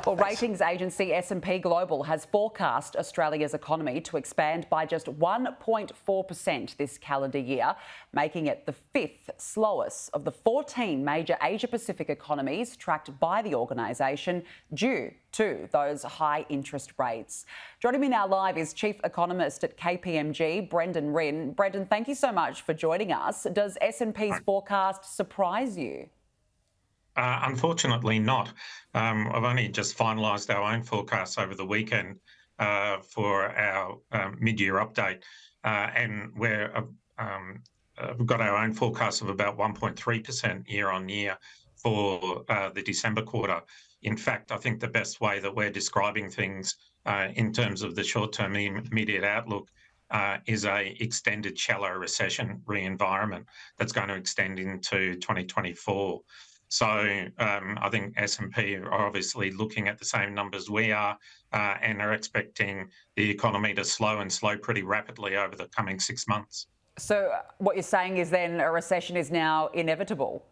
Well, Thanks. ratings agency S&P Global has forecast Australia's economy to expand by just 1.4% this calendar year, making it the fifth slowest of the 14 major Asia-Pacific economies tracked by the organisation due to those high interest rates. Joining me now live is Chief Economist at KPMG, Brendan Rynne. Brendan, thank you so much for joining us. Does S&P's forecast surprise you? Unfortunately not. I've only just finalised our own forecasts over the weekend for our mid-year update, and we've got our own forecast of about 1.3% year on year for the December quarter. In fact, I think the best way that we're describing things in terms of the short-term immediate outlook is a extended shallow recessionary environment that's going to extend into 2024. So I think S&P are obviously looking at the same numbers we are and are expecting the economy to slow pretty rapidly over the coming 6 months. So what you're saying is then a recession is now inevitable?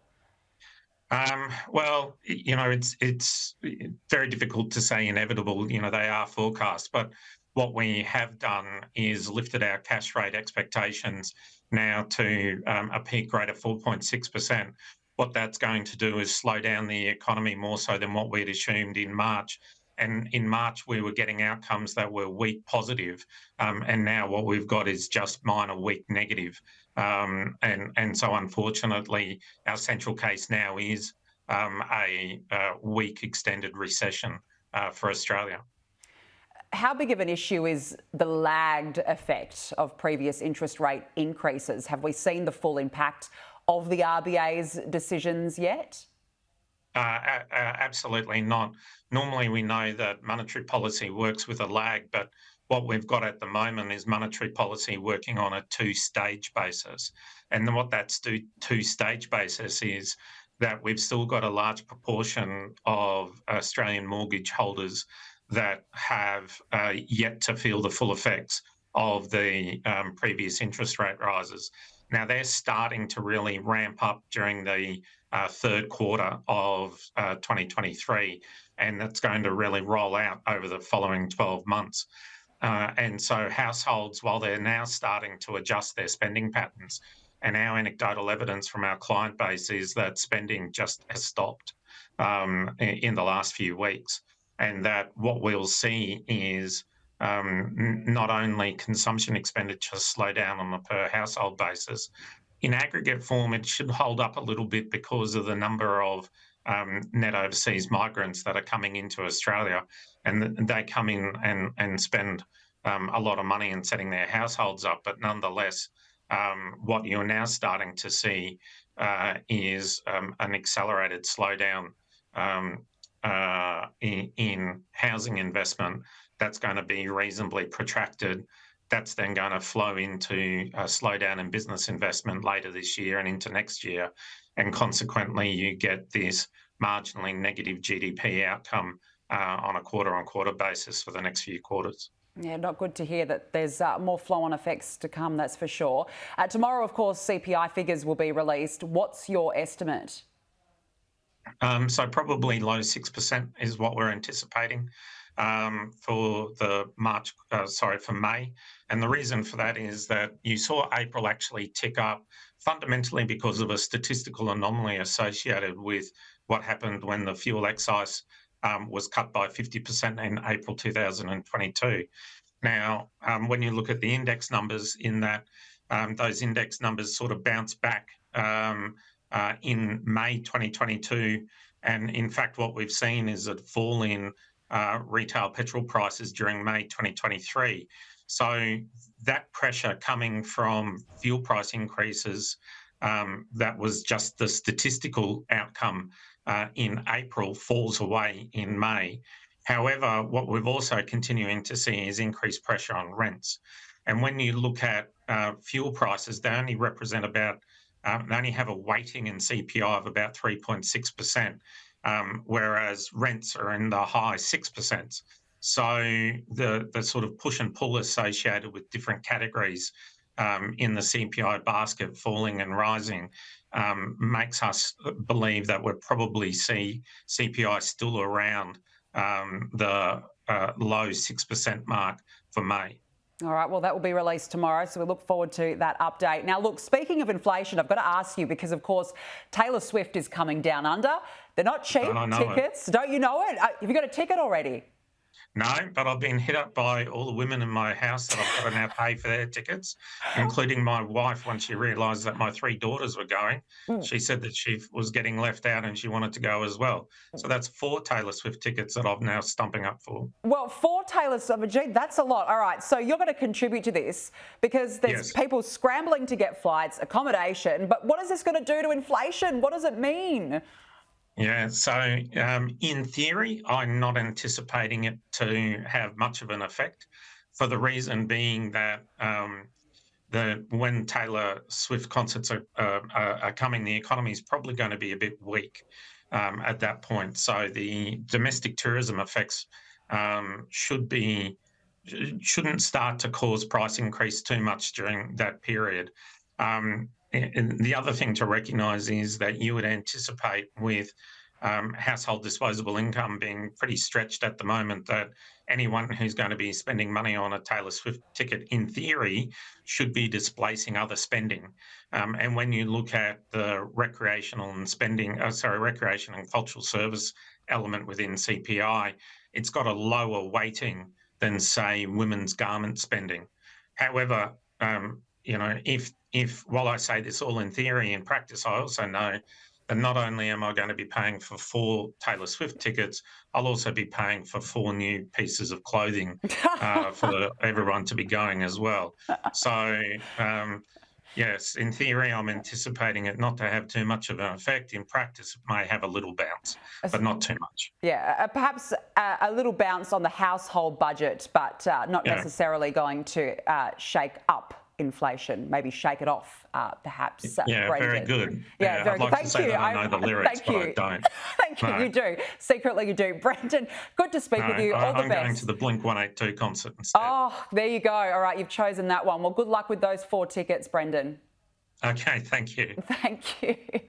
Well, it's very difficult to say inevitable. They are forecast, but what we have done is lifted our cash rate expectations now to a peak rate of 4.6%. What that's going to do is slow down the economy more so than what we'd assumed in March. And in March, we were getting outcomes that were weak positive. And now what we've got is just minor weak negative. And so unfortunately, our central case now is a weak extended recession for Australia. How big of an issue is the lagged effect of previous interest rate increases? Have we seen the full impact of the RBA's decisions yet? Absolutely not. Normally, we know that monetary policy works with a lag, but what we've got at the moment is monetary policy working on a two-stage basis. And then what that two-stage basis is that we've still got a large proportion of Australian mortgage holders that have yet to feel the full effects of the previous interest rate rises. Now, they're starting to really ramp up during the third quarter of 2023, and that's going to really roll out over the following 12 months. And so households, while they're now starting to adjust their spending patterns, and our anecdotal evidence from our client base is that spending just has stopped in the last few weeks, and that what we'll see is not only consumption expenditure slow down on a per household basis, in aggregate form, it should hold up a little bit because of the number of net overseas migrants that are coming into Australia, and they come in and spend a lot of money in setting their households up. But nonetheless, what you're now starting to see is an accelerated slowdown in housing investment that's going to be reasonably protracted. That's then going to flow into a slowdown in business investment later this year and into next year. And consequently, you get this marginally negative GDP outcome on a quarter-on-quarter basis for the next few quarters. Yeah, not good to hear that there's more flow-on effects to come, that's for sure. Tomorrow, of course, CPI figures will be released. What's your estimate? So probably low 6% is what we're anticipating for May. And the reason for that is that you saw April actually tick up fundamentally because of a statistical anomaly associated with what happened when the fuel excise was cut by 50% in April 2022. Now, when you look at the index numbers in that, those index numbers sort of bounced back in May 2022. And in fact, what we've seen is a fall in retail petrol prices during May 2023. So that pressure coming from fuel price increases, that was just the statistical outcome in April, falls away in May. However, what we're also continuing to see is increased pressure on rents. And when you look at fuel prices, they only represent about, they only have a weighting in CPI of about 3.6%, whereas rents are in the high 6%. So the sort of push and pull associated with different categories in the CPI basket falling and rising makes us believe that we'll probably see CPI still around the low 6% mark for May. All right, well, that will be released tomorrow, so we look forward to that update. Now, look, speaking of inflation, I've got to ask you because, of course, Taylor Swift is coming down under. They're not cheap tickets. Don't you know it? Have you got a ticket already? No, but I've been hit up by all the women in my house that I've got to now pay for their tickets, including my wife. Once she realised that my 3 daughters were going, she said that she was getting left out and she wanted to go as well. So that's 4 Taylor Swift tickets that I'm now stumping up for. Well, 4 Taylor Swift, that's a lot. All right, so you're going to contribute to this because there's people scrambling to get flights, accommodation. But what is this going to do to inflation? What does it mean? Yeah, so in theory, I'm not anticipating it to have much of an effect for the reason being that when Taylor Swift concerts are coming, the economy is probably going to be a bit weak at that point. So the domestic tourism effects shouldn't start to cause price increase too much during that period. And the other thing to recognise is that you would anticipate with household disposable income being pretty stretched at the moment that anyone who's going to be spending money on a Taylor Swift ticket, in theory, should be displacing other spending. And when you look at the recreation and cultural service element within CPI, it's got a lower weighting than, say, women's garment spending. However, if while I say this all in theory, in practice, I also know that not only am I going to be paying for 4 Taylor Swift tickets, I'll also be paying for 4 new pieces of clothing for everyone to be going as well. So, yes, in theory, I'm anticipating it not to have too much of an effect. In practice, it may have a little bounce, but not too much. Yeah, perhaps a little bounce on the household budget, but not necessarily going to shake up inflation, maybe shake it off, perhaps. Yeah, Brendan. very good. Yeah, very good. I'd like to say that I know the lyrics, but I don't. Thank you. You do. Secretly, you do. Brendan, good to speak with you. All the best. I'm going to the Blink-182 concert instead. Oh, there you go. All right, you've chosen that one. Well, good luck with those 4 tickets, Brendan. Okay, thank you. Thank you.